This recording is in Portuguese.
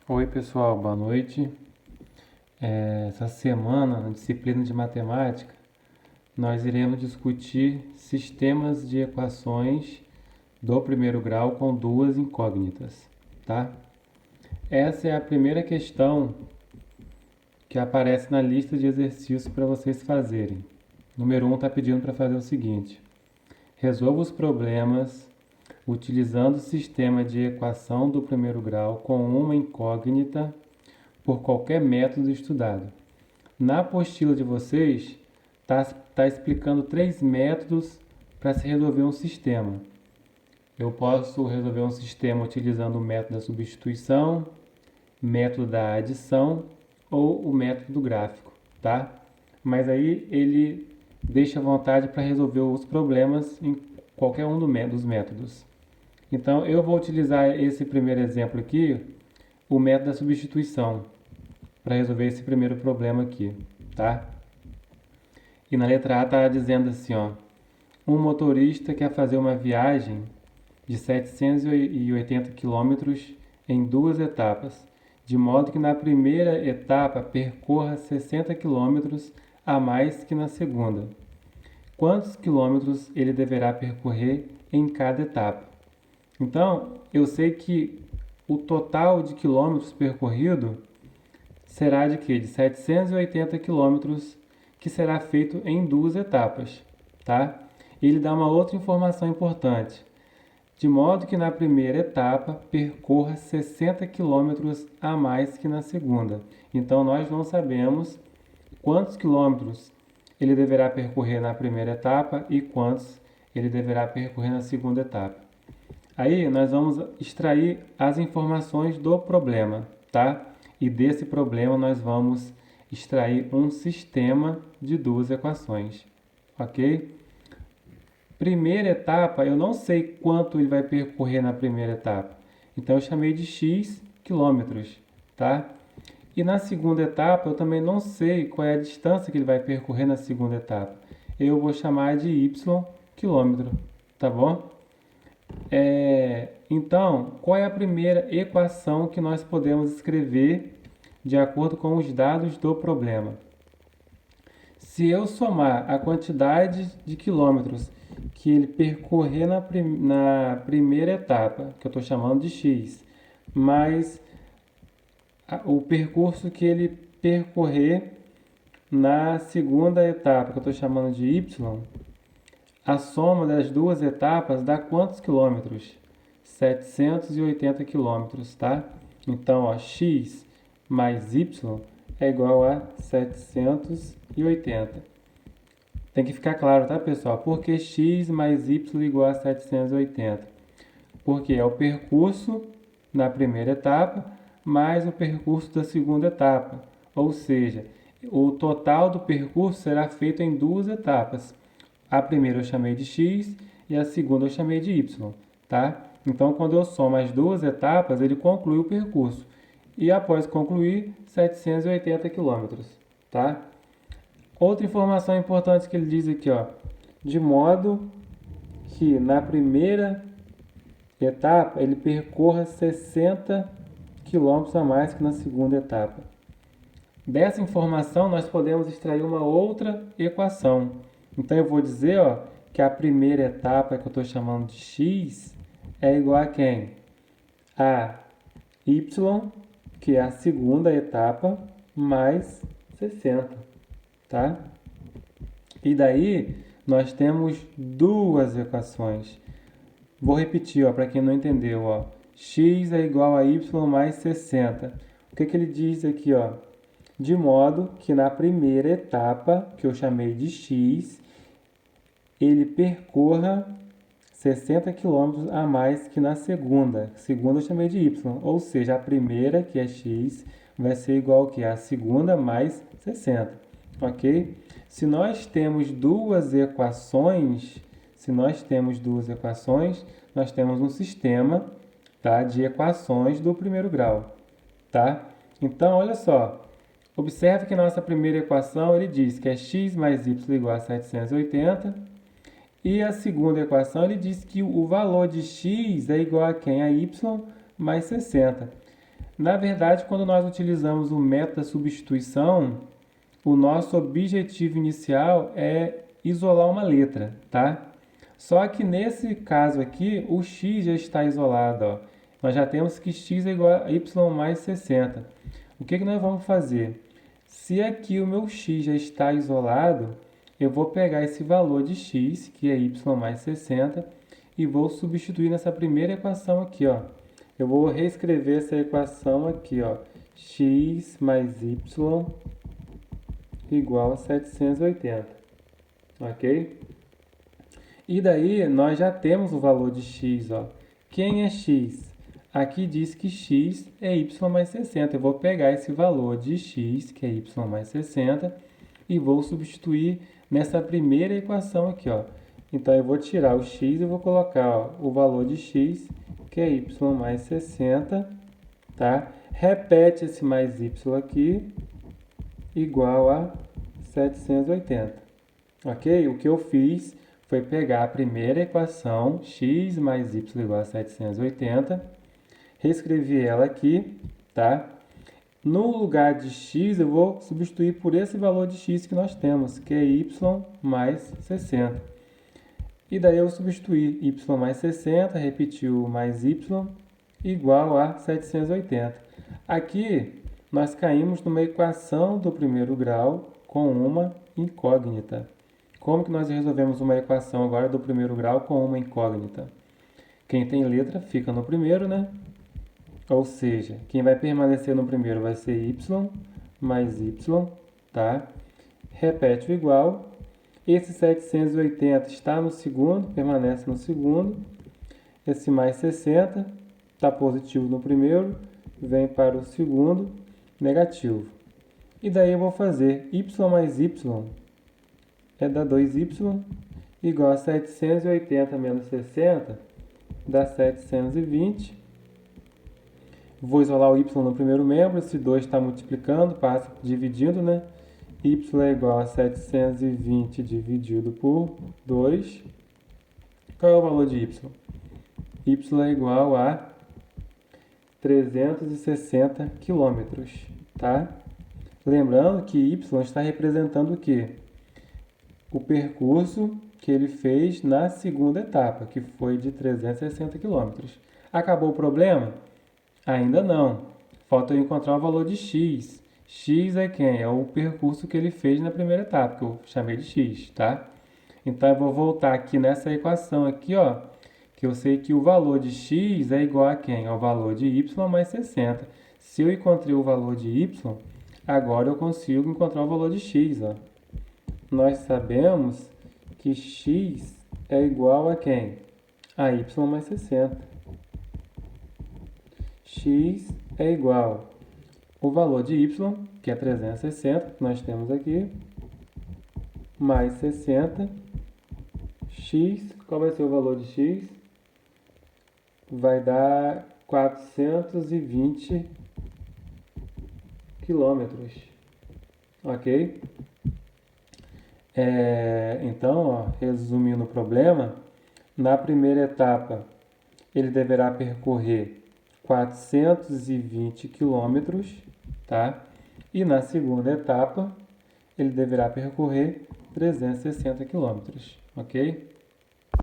Oi pessoal, boa noite. Essa semana, na disciplina de matemática, nós iremos discutir sistemas de equações do primeiro grau com duas incógnitas, tá? Essa é a primeira questão que aparece na lista de exercícios para vocês fazerem. Número 1 está pedindo para fazer o seguinte: resolva os problemas utilizando o sistema de equação do primeiro grau com uma incógnita por qualquer método estudado. Na apostila de vocês, está explicando três métodos para se resolver um sistema. Eu posso resolver um sistema utilizando o método da substituição, método da adição ou o método do gráfico, tá? Mas aí ele deixa à vontade para resolver os problemas em qualquer um dos métodos. Então eu vou utilizar esse primeiro exemplo aqui, o método da substituição, para resolver esse primeiro problema aqui, tá? E na letra A está dizendo assim, ó: um motorista quer fazer uma viagem de 780 quilômetros em duas etapas, de modo que na primeira etapa percorra 60 quilômetros a mais que na segunda. Quantos quilômetros ele deverá percorrer em cada etapa? Então, eu sei que o total de quilômetros percorrido será de quê? De 780 quilômetros, que será feito em duas etapas, tá? Ele dá uma outra informação importante, de modo que na primeira etapa percorra 60 quilômetros a mais que na segunda. Então nós não sabemos quantos quilômetros ele deverá percorrer na primeira etapa e quantos ele deverá percorrer na segunda etapa. Aí nós vamos extrair as informações do problema, tá? E desse problema nós vamos extrair um sistema de duas equações, ok? Primeira etapa, eu não sei quanto ele vai percorrer na primeira etapa, então eu chamei de x quilômetros, tá? E na segunda etapa, eu também não sei qual é a distância que ele vai percorrer na segunda etapa. Eu vou chamar de y quilômetro, tá bom? Então, qual é a primeira equação que nós podemos escrever de acordo com os dados do problema? Se eu somar a quantidade de quilômetros que ele percorrer na primeira etapa, que eu estou chamando de x, mais o percurso que ele percorrer na segunda etapa, que eu estou chamando de y, a soma das duas etapas dá quantos quilômetros? 780 quilômetros, tá? Então, ó, x mais y é igual a 780. Tem que ficar claro, tá, pessoal? Por que x mais y igual a 780? Porque é o percurso na primeira etapa mais o percurso da segunda etapa. Ou seja, o total do percurso será feito em duas etapas. A primeira eu chamei de x e a segunda eu chamei de y, tá? Então, quando eu somo as duas etapas, ele conclui o percurso. E após concluir, 780 quilômetros, tá? Outra informação importante que ele diz aqui, ó: de modo que na primeira etapa ele percorra 60 quilômetros a mais que na segunda etapa. Dessa informação, nós podemos extrair uma outra equação. Então, eu vou dizer, ó, que a primeira etapa, que eu estou chamando de x, é igual a quem? A y, que é a segunda etapa, mais 60, tá? E daí, nós temos duas equações. Vou repetir, ó, para quem não entendeu, ó. X é igual a y mais 60. O que ele diz aqui, ó? De modo que na primeira etapa, que eu chamei de x, ele percorra 60 km a mais que na segunda. Segunda eu chamei de y, ou seja, a primeira, que é x, vai ser igual a segunda mais 60, ok? Se nós temos duas equações, nós temos um sistema, tá, de equações do primeiro grau, tá? Então, olha só, observe que nossa primeira equação, ele diz que é x mais y igual a 780, e a segunda equação, ele diz que o valor de x é igual a quem? A y mais 60. Na verdade, quando nós utilizamos o método da substituição, o nosso objetivo inicial é isolar uma letra, tá? Só que nesse caso aqui, o x já está isolado, ó. Nós já temos que x é igual a y mais 60. O que nós vamos fazer? Se aqui o meu x já está isolado, eu vou pegar esse valor de x, que é y mais 60, e vou substituir nessa primeira equação aqui, ó. Eu vou reescrever essa equação aqui, ó. X mais y igual a 780, ok? E daí nós já temos o valor de x, ó. Quem é x? Aqui diz que x é y mais 60. Eu vou pegar esse valor de x, que é y mais 60, e vou substituir nessa primeira equação aqui, ó. Então eu vou tirar o x e vou colocar, ó, o valor de x, que é y mais 60, tá? Repete esse mais y aqui, igual a 780, ok? O que eu fiz foi pegar a primeira equação, x mais y igual a 780, reescrevi ela aqui, tá? No lugar de x, eu vou substituir por esse valor de x que nós temos, que é y mais 60. E daí eu substituí y mais 60, repetir o mais y, igual a 780. Aqui, nós caímos numa equação do primeiro grau com uma incógnita. Como que nós resolvemos uma equação agora do primeiro grau com uma incógnita? Quem tem letra fica no primeiro, né? Ou seja, quem vai permanecer no primeiro vai ser y mais y, tá? Repete o igual. Esse 780 está no segundo, permanece no segundo. Esse mais 60 está positivo no primeiro, vem para o segundo, negativo. E daí eu vou fazer y mais y é dar 2y igual a 780 menos 60 dá 720. Vou isolar o y no primeiro membro, esse 2 está multiplicando, passa dividindo, né? Y é igual a 720 dividido por 2. Qual é o valor de y? Y é igual a 360 quilômetros, tá? Lembrando que y está representando o quê? O percurso que ele fez na segunda etapa, que foi de 360 quilômetros. Acabou o problema? Ainda não. Falta eu encontrar o valor de x. X é quem? É o percurso que ele fez na primeira etapa, que eu chamei de x, tá? Então eu vou voltar aqui nessa equação aqui, ó, que eu sei que o valor de x é igual a quem? Ao valor de y mais 60. Se eu encontrei o valor de y, agora eu consigo encontrar o valor de x, ó. Nós sabemos que x é igual a quem? A y mais 60. X é igual ao valor de y, que é 360, que nós temos aqui, mais 60. X, qual vai ser o valor de x? Vai dar 420 quilômetros, ok? Então, ó, resumindo o problema, na primeira etapa ele deverá percorrer 420 quilômetros, tá? E na segunda etapa ele deverá percorrer 360 quilômetros, ok?